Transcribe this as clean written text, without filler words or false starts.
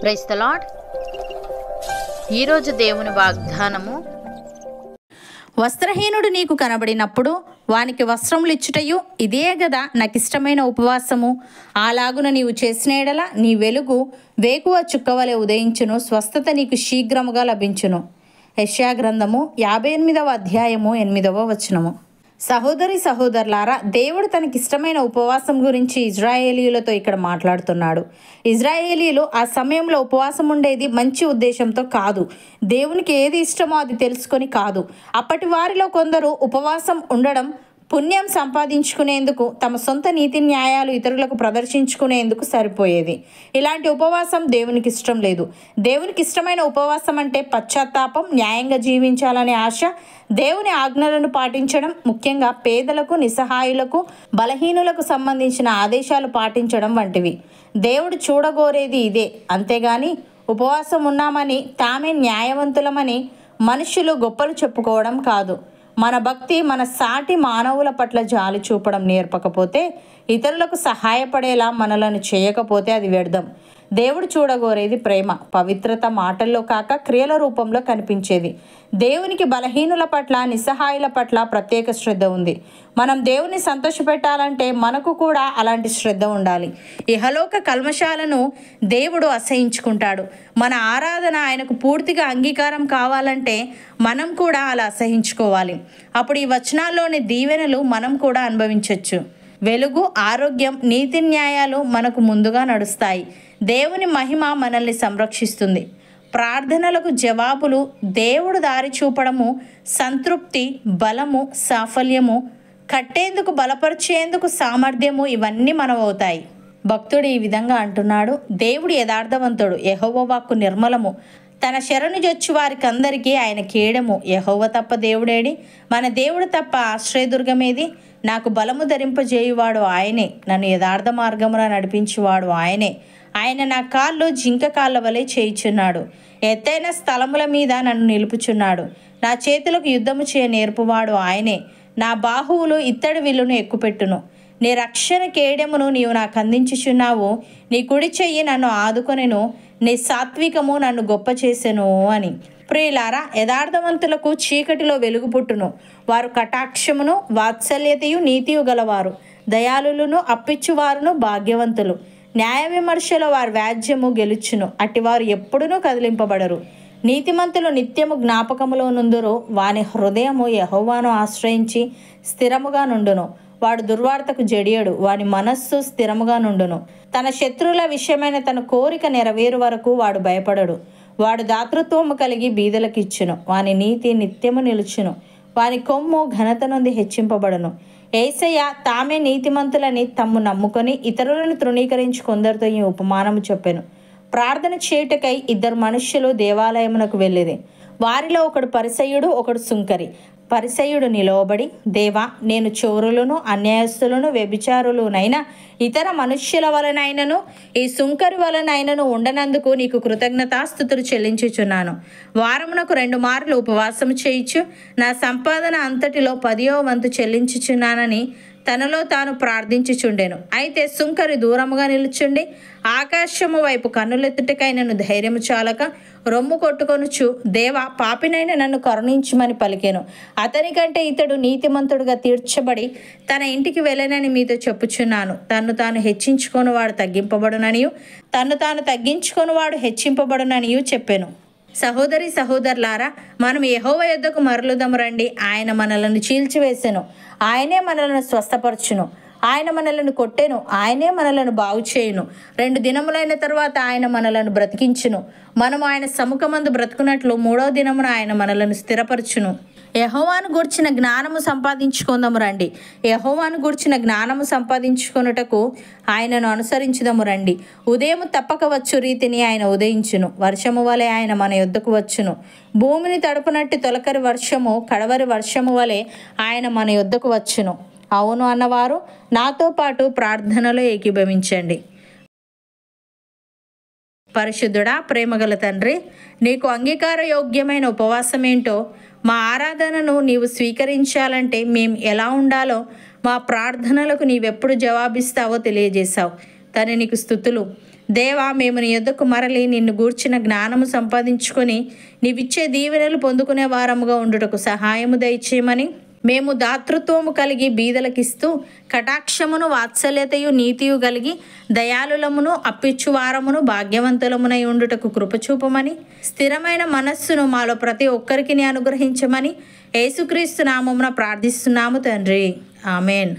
Praise the lord. ఈరోజు దేవుని వాగ్దానము, వస్త్రహీనుడు నీకు కనబడినప్పుడు వానికి వస్త్రములు ఇచ్చుటయు ఇదే గదా నాకిష్టమైన ఉపవాసము. అలాగున నీవు చేసిన ఎడల నీ వెలుగు వేకువ చుక్కవలె ఉదయించును, స్వస్థత నీకు శీఘ్రముగా లభించును. యెషయా గ్రంథము 58వ అధ్యాయము 8వ వచనము. సహోదరి సహోదరులారా, దేవుడు తనకిష్టమైన ఉపవాసం గురించి ఇజ్రాయేలీయులతో ఇక్కడ మాట్లాడుతున్నాడు. ఇజ్రాయేలీయులు ఆ సమయంలో ఉపవాసం ఉండేది మంచి ఉద్దేశంతో కాదు, దేవునికి ఏది ఇష్టమో అది తెలుసుకొని కాదు. అప్పటి వారిలో కొందరు ఉపవాసం ఉండడం పుణ్యం సంపాదించుకునేందుకు, తమ సొంత నీతి న్యాయాలు ఇతరులకు ప్రదర్శించుకునేందుకు సరిపోయేది. ఇలాంటి ఉపవాసం దేవునికి ఇష్టం లేదు. దేవునికి ఇష్టమైన ఉపవాసం అంటే పశ్చాత్తాపం, న్యాయంగా జీవించాలనే ఆశ, దేవుని ఆజ్ఞలను పాటించడం, ముఖ్యంగా పేదలకు, నిస్సహాయులకు, బలహీనులకు సంబంధించిన ఆదేశాలు పాటించడం వంటివి. దేవుడు చూడగోరేది ఇదే. అంతేగాని ఉపవాసం ఉన్నామని, తామే న్యాయవంతులమని మనుషులు గొప్పలు చెప్పుకోవడం కాదు. మన భక్తి మన సాటి మానవుల పట్ల జాలి చూపడం నేర్పకపోతే, ఇతరులకు సహాయపడేలా మనలను చేయకపోతే అది వ్యర్థం. దేవుడు చూడగోరేది ప్రేమ, పవిత్రత మాటల్లో కాక క్రియల రూపంలో కనిపించేది. దేవునికి బలహీనుల పట్ల, నిస్సహాయుల పట్ల ప్రత్యేక శ్రద్ధ ఉంది. మనం దేవుని సంతోషపెట్టాలంటే మనకు కూడా అలాంటి శ్రద్ధ ఉండాలి. ఇహలోక కల్మషాలను దేవుడు అసహించుకుంటాడు. మన ఆరాధన ఆయనకు పూర్తిగా అంగీకారం కావాలంటే మనం కూడా అలా అసహించుకోవాలి. అప్పుడు ఈ వచనాల్లోని దీవెనలు మనం కూడా అనుభవించవచ్చు. వెలుగు, ఆరోగ్యం, నీతి న్యాయాలు మనకు ముందుగా నడుస్తాయి. దేవుని మహిమ మనల్ని సంరక్షిస్తుంది. ప్రార్థనలకు జవాబులు, దేవుడు దారి చూపడము, సంతృప్తి, బలము, సాఫల్యము, కట్టేందుకు, బలపరిచేందుకు సామర్థ్యము, ఇవన్నీ మనమవుతాయి. భక్తుడు ఈ విధంగా అంటున్నాడు: దేవుడు యథార్థవంతుడు, యెహోవా వాక్కు నిర్మలము, తన శరణు జొచ్చు వారికి అందరికీ ఆయన కేడము. యెహోవా తప్ప దేవుడేడి? మన దేవుడు తప్ప ఆశ్రయదుర్గమేది? నాకు బలము ధరింపజేయువాడు ఆయనే, నన్ను యథార్థ మార్గమున నడిపించువాడు ఆయనే. ఆయన నా కాళ్ళు జింక కాళ్ళ వలె చేయుచున్నాడు, ఎత్తైన స్థలముల మీద నన్ను నిలుపుచున్నాడు. నా చేతులకు యుద్ధము చేయ నేర్పువాడు ఆయనే, నా బాహువులు ఇత్తడి విల్లును ఎక్కుపెట్టును. నీ రక్షణ కేడెమును నీవు నాకు అందించుచున్నావు, నీ కుడి చెయ్యి నన్ను ఆదుకొనెను, నీ సాత్వికము నన్ను గొప్ప చేసెను అని. ప్రియులారా, యథార్థవంతులకు చీకటిలో వెలుగు పుట్టును. వారు కటాక్షమును, వాత్సల్యతయు, నీతియు గలవారు, దయాళులను, అప్పిచ్చువారును, భాగ్యవంతులు. న్యాయ విమర్శలో వారి వ్యాజ్యము గెలుచును, అట్టివారు ఎప్పుడునూ కదిలింపబడరు. నీతిమంతులు నిత్యము జ్ఞాపకములో నుందురు, వాని హృదయము యెహోవాను ఆశ్రయించి స్థిరముగా నుండును. వాడు దుర్వార్తకు జడియడు, వాని మనస్సు స్థిరముగా నుండును. తన శత్రువుల విషయమైన తన కోరిక నెరవేరు వరకు వాడు భయపడడు. వాడు దాతృత్వము కలిగి బీదలకిచ్చును, వాని నీతి నిత్యము నిలుచును, వాని కొమ్ము ఘనత నుండి హెచ్చింపబడును. యేసయ్య తామే నీతిమంతులని తమ్ము నమ్ముకొని ఇతరులను తృణీకరించి కొందరితో ఈ ఉపమానము చెప్పెను. ప్రార్థన చేయుటకై ఇద్దరు మనుష్యులు దేవాలయమునకు వెళ్ళిరి. వారిలో ఒకడు పరిసయ్యుడు, ఒకడు సుంకరి. పరిసయ్యుడు నిలవబడి, దేవా, నేను చోరులను, అన్యాయస్తులను, వ్యభిచారులునైనా ఇతర మనుష్యుల వలనైనను ఈ సుంకరి వలనైనను ఉండనందుకు నీకు కృతజ్ఞతాస్తుతులు చెల్లించుచున్నాను. వారమునకు 2 మార్లు ఉపవాసము చేయించు, నా సంపాదన అంతటిలో 10వ వంతు చెల్లించుచున్నానని తనలో తాను ప్రార్థించుచుండెను. అయితే సుంకరి దూరముగా నిలుచుండి ఆకాశము వైపు కన్నులెత్తుటకైనను ధైర్యము చాలక రొమ్ము కొట్టుకొనుచు, దేవా, పాపినైన నన్ను కరుణించుమని పలికెను. అతనికంటే ఇతడు నీతిమంతుడుగా తీర్చబడి తన ఇంటికి వెళ్ళనని మీతో చెప్పుచున్నాను. తన్ను తాను హెచ్చించుకొని వాడు తగ్గింపబడుననియు, తన్ను తాను తగ్గించుకొని వాడు హెచ్చింపబడుననియు చెప్పెను. సహోదరి సహోదరులారా, మనం యెహోవా యొద్దకు మరలుదము రండి. ఆయన మనలను చీల్చివేసెను, ఆయనే మనలను స్వస్థపరచును. ఆయన మనలను కొట్టెను, ఆయనే మనలను బాగు చేయును. 2 దినములైన తరువాత ఆయన మనలను బ్రతికించును. మనము ఆయన సముఖమందు బ్రతుకున్నట్లు 3వ దినమున ఆయన మనలను స్థిరపరచును. యెహోవాను గూర్చిన జ్ఞానము సంపాదించుకుందాము రండి. యెహోవాను గూర్చిన జ్ఞానము సంపాదించుకొనుటకు ఆయనను అనుసరించుదాము రండి. ఉదయము తప్పక వచ్చు రీతిని ఆయన ఉదయించును, వర్షము వలె ఆయన మన యొద్దకు వచ్చును. భూమిని తడుపునట్టు తొలకరి వర్షము, కడవరి వర్షము వలె ఆయన మన యొద్దకు వచ్చును. అవును అన్నవారు నాతో పాటు ప్రార్థనలో ఏకీభవించండి. పరిశుద్ధుడా, ప్రేమగల తండ్రి, నీకు అంగీకార యోగ్యమైన ఉపవాసం ఏంటో, మా ఆరాధనను నీవు స్వీకరించాలంటే మేము ఎలా ఉండాలో, మా ప్రార్థనలకు నీవెప్పుడు జవాబిస్తావో తెలియజేశావు. తండ్రి నీకు స్తుతులు. దేవా, మేము నీ యొద్దకు మరలి నిన్ను గూర్చిన జ్ఞానము సంపాదించుకొని నీవిచ్చే దీవెనలు పొందుకునే వారముగా ఉండుటకు సహాయము దయచేయమని, మేము దాతృత్వము కలిగి బీదలకిస్తూ కటాక్షమును వాత్సల్యతయు నీతియు కలిగి దయాళులమును అప్పిచ్చువారమును భాగ్యవంతులమునై ఉండుటకు కృపచూపమని, స్థిరమైన మనస్సును మాలో ప్రతి ఒక్కరికి అనుగ్రహించమని యేసుక్రీస్తు నామమున ప్రార్థిస్తున్నాము తండ్రి. ఆమెన్.